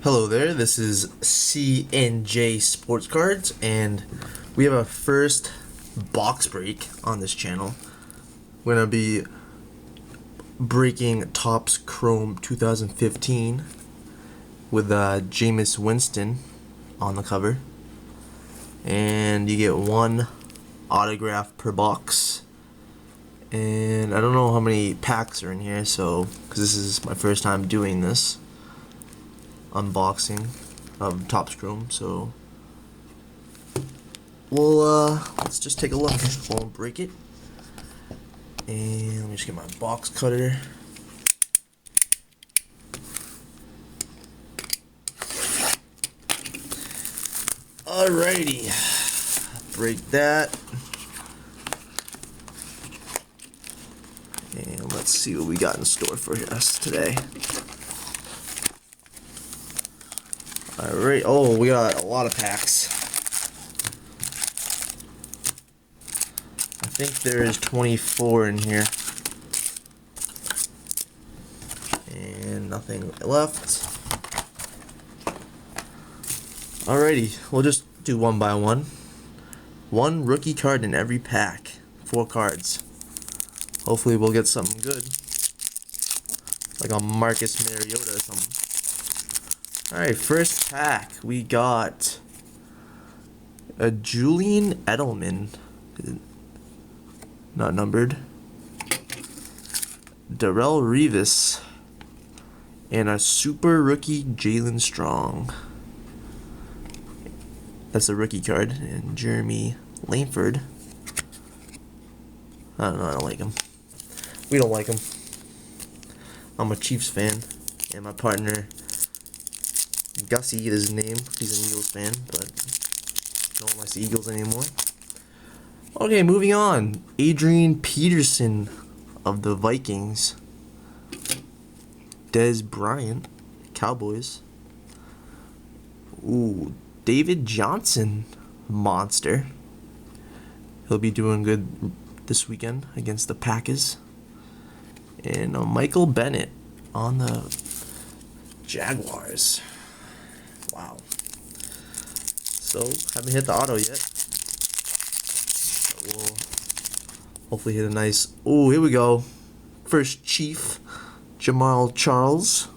Hello there, this is C&J Sports Cards, and we have a first box break on this channel. We're going to be breaking Topps Chrome 2015 with Jameis Winston on the cover. And you get one autograph per box. And I don't know how many packs are in here, so because this is my first time doing this unboxing of Topps Chrome, so we'll let's just take a look. Won't break it. And let me just get my box cutter. Alrighty, break that. And let's see what we got in store for us today. Alright, oh, we got a lot of packs. I think there is 24 in here. And nothing left. Alrighty, we'll just do one by one. One rookie card in every pack. 4 cards. Hopefully we'll get something good. Like a Marcus Mariota or something. Alright, first pack, we got a Julian Edelman, not numbered, Darrelle Revis, and a super rookie Jalen Strong. That's a rookie card, and Jeremy Langford. I don't know, I don't like him. We don't like him. I'm a Chiefs fan, and my partner Gussie is his name. He's an Eagles fan, but no one likes the Eagles anymore. Okay, moving on. Adrian Peterson of the Vikings. Dez Bryant, Cowboys. Ooh, David Johnson, monster. He'll be doing good this weekend against the Packers. And Michael Bennett on the Jaguars. Wow. So, haven't hit the auto yet. But we'll hopefully hit a nice... Oh, here we go. First Chief, Jamaal Charles.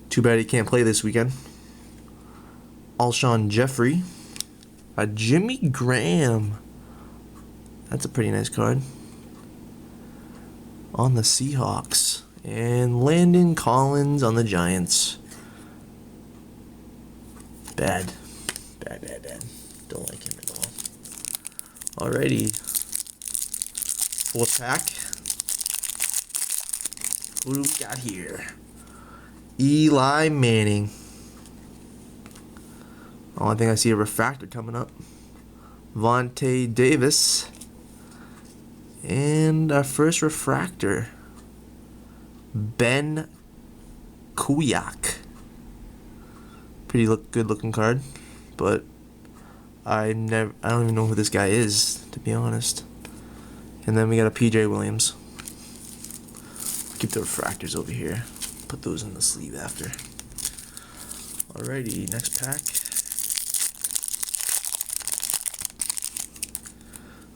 Too bad he can't play this weekend. Alshon Jeffrey. A Jimmy Graham. That's a pretty nice card. On the Seahawks. And Landon Collins on the Giants. Bad. Don't like him at all. Alrighty. Fourth pack. Who do we got here? Eli Manning. Oh, I think I see a refractor coming up. Vontae Davis. And our first refractor. Ben Kuyak. Pretty good looking card, but I don't even know who this guy is, to be honest. And then we got a PJ Williams. Keep the refractors over here. Put those in the sleeve after. Alrighty, next pack.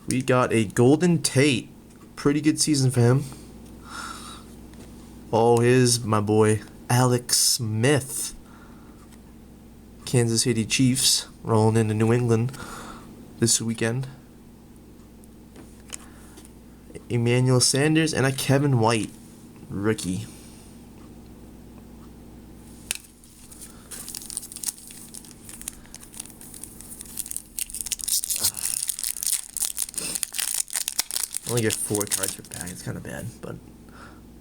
We got a Golden Tate. Pretty good season for him. Oh, here's my boy Alex Smith. Kansas City Chiefs rolling into New England this weekend. Emmanuel Sanders and a Kevin White rookie. I only get 4 cards per pack. It's kind of bad, but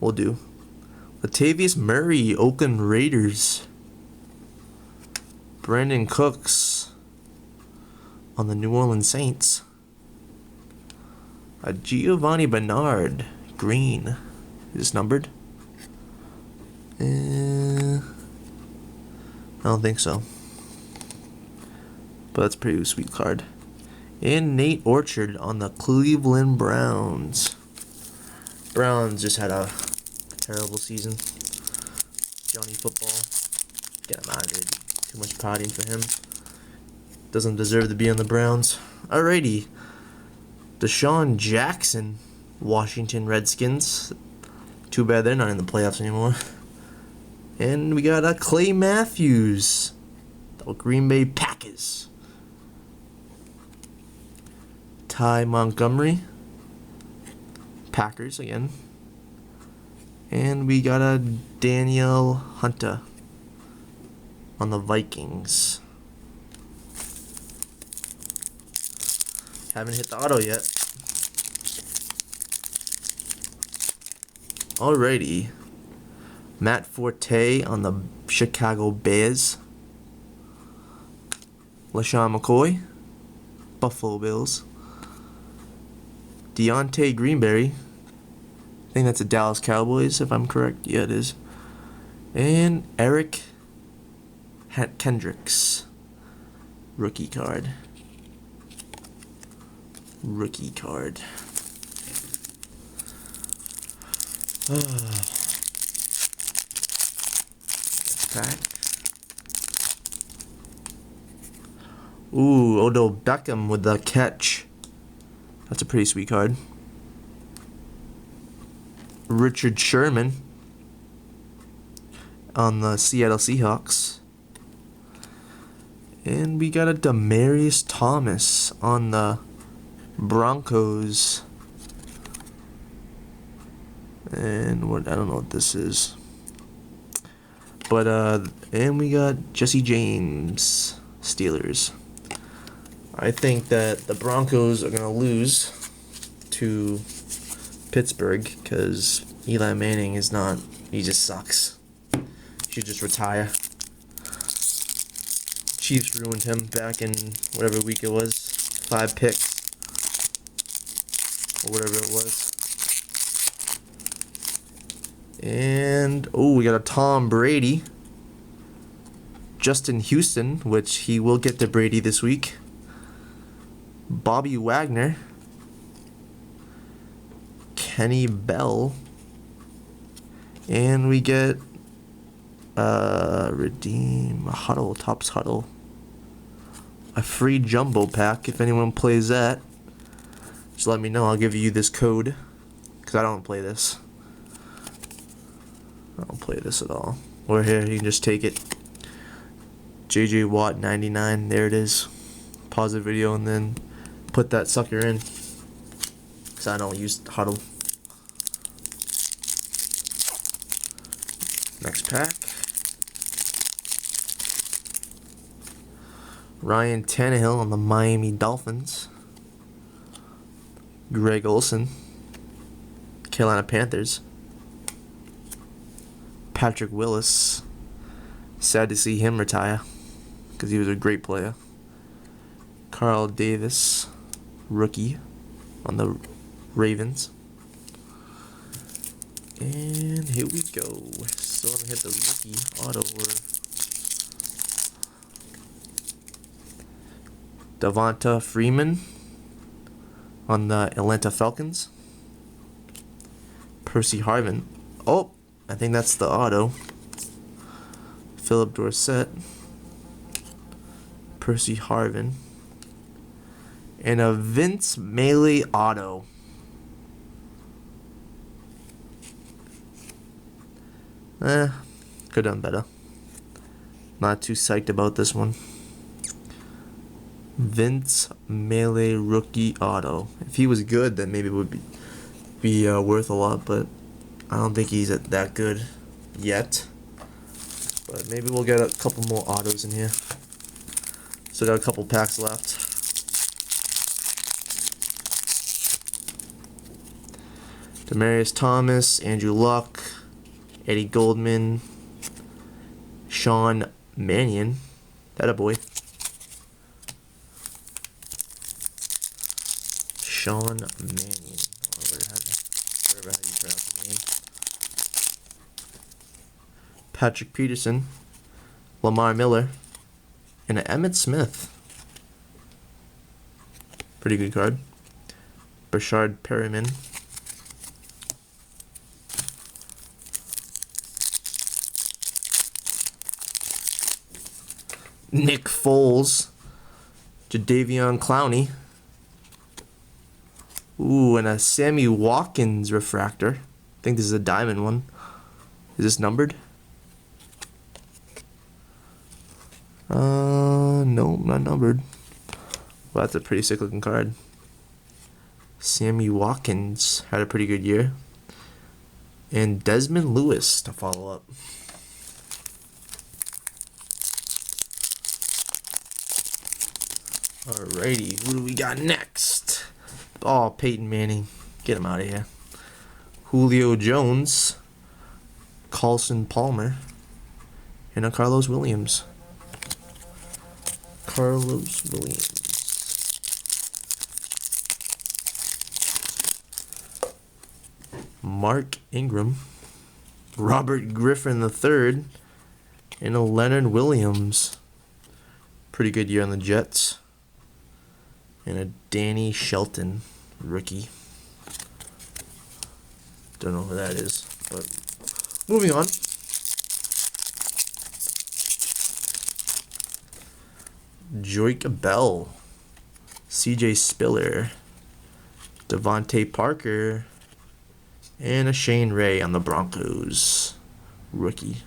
we'll do. Latavius Murray, Oakland Raiders. Brandon Cooks on the New Orleans Saints. A Giovanni Bernard, green. Is this numbered? I don't think so. But that's a pretty sweet card. And Nate Orchard on the Cleveland Browns. Browns just had a terrible season. Johnny Football. Get him out of there. Too much potting for him. Doesn't deserve to be on the Browns. Alrighty. DeSean Jackson, Washington Redskins. Too bad they're not in the playoffs anymore. And we got Clay Matthews, the Green Bay Packers. Ty Montgomery, Packers again. And we got a Daniel Hunter on the Vikings. Haven't hit the auto yet. Alrighty. Matt Forte on the Chicago Bears. LeSean McCoy, Buffalo Bills. Deontay Greenberry. I think that's a Dallas Cowboys, if I'm correct. Yeah, it is. And Eric Kendricks. Rookie card. Rookie card. Pack. Ooh, Odell Beckham with the catch. That's a pretty sweet card. Richard Sherman on the Seattle Seahawks. And we got a Demaryius Thomas on the Broncos. And what, I don't know what this is. But and we got Jesse James, Steelers. I think that the Broncos are gonna lose to Pittsburgh because Eli Manning is not. He just sucks. He should just retire. Chiefs ruined him back in whatever week it was. 5 picks or whatever it was. And, oh, we got a Tom Brady. Justin Houston, which he will get to Brady this week. Bobby Wagner. Kenny Bell. And we get Redeem Huddle, Topps Huddle. A free jumbo pack if anyone plays that. Just let me know. I'll give you this code. Because I don't play this. I don't play this at all. Or here, you can just take it. JJ Watt 99. There it is. Pause the video and then put that sucker in. Because I don't use Huddle. Next pack. Ryan Tannehill on the Miami Dolphins. Greg Olsen, Carolina Panthers. Patrick Willis. Sad to see him retire because he was a great player. Carl Davis, rookie on the Ravens. And here we go. Still haven't hit the rookie auto or Devonta Freeman on the Atlanta Falcons. Percy Harvin. Oh, I think that's the auto. Philip Dorsett. Percy Harvin. And a Vince Melee auto. Could have done better. Not too psyched about this one. Vince Melee rookie auto. If he was good, then maybe it would be worth a lot, but I don't think he's that good yet. But maybe we'll get a couple more autos in here. Still got a couple packs left. Demaryius Thomas, Andrew Luck, Eddie Goldman, Sean Mannion. That a boy. Sean Mannion. Whatever how you pronounce his name. Patrick Peterson, Lamar Miller, and an Emmitt Smith. Pretty good card. Brashard Perriman. Nick Foles. Jadeveon Clowney. Ooh, and a Sammy Watkins refractor. I think this is a diamond one. Is this numbered? No, not numbered. Well, that's a pretty sick looking card. Sammy Watkins had a pretty good year. And Desmond Lewis to follow up. Alrighty, who do we got next? Oh, Peyton Manning. Get him out of here. Julio Jones. Carlson Palmer. And a Carlos Williams. Carlos Williams. Mark Ingram. Robert Griffin III. And a Leonard Williams. Pretty good year on the Jets. And a Danny Shelton rookie. Don't know who that is, but moving on. Joique Bell, CJ Spiller, Devontae Parker, and a Shane Ray on the Broncos rookie.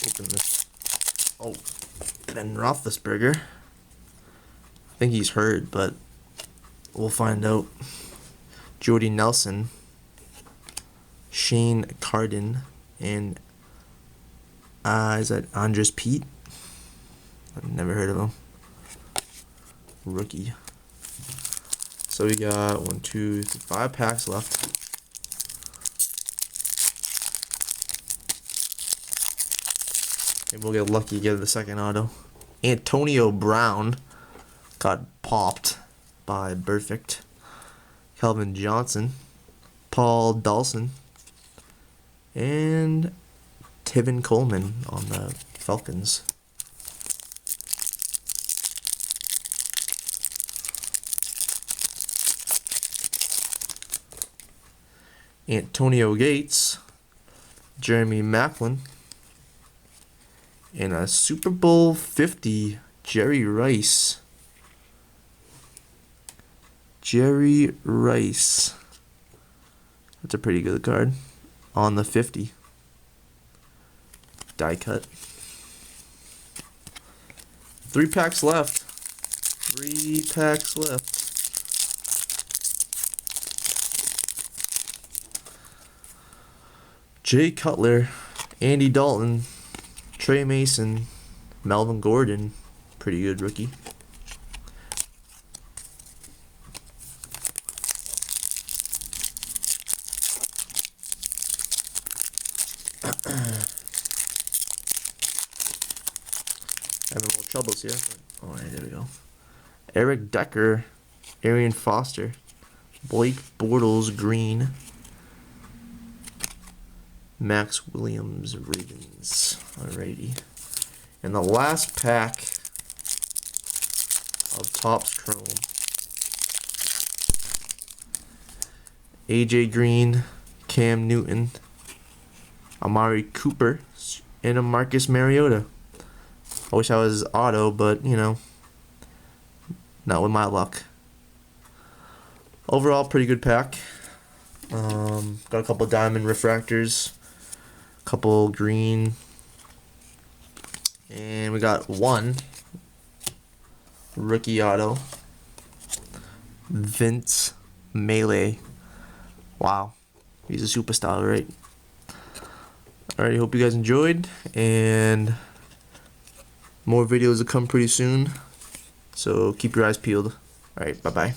Open this. Oh, Ben Roethlisberger. I think he's hurt, but we'll find out. Jordy Nelson, Shane Carden, and is that Andres Pete? I've never heard of him. Rookie. So we got 1, 2, 3, 5 packs left. Maybe we'll get lucky, get the second auto. Antonio Brown got popped by Perfect. Calvin Johnson, Paul Dawson, and Tevin Coleman on the Falcons. Antonio Gates, Jeremy Maclin, and a Super Bowl 50 Jerry Rice. Jerry Rice. That's a pretty good card. On the 50. Die cut. 3 packs left. 3 packs left. Jay Cutler, Andy Dalton, Trey Mason, Melvin Gordon, pretty good rookie. Having a little troubles here. Oh, right, there we go. Eric Decker, Arian Foster, Blake Bortles Green, Max Williams Ravens. Alrighty. And the last pack of Topps Chrome. AJ Green, Cam Newton, Amari Cooper, and a Marcus Mariota. I wish I was auto, but you know, not with my luck. Overall, pretty good pack. Got a couple diamond refractors, couple green, and we got one rookie auto, Vince Melee. Wow, he's a superstar, right? Alright, hope you guys enjoyed, and more videos will come pretty soon, so keep your eyes peeled. Alright, bye-bye.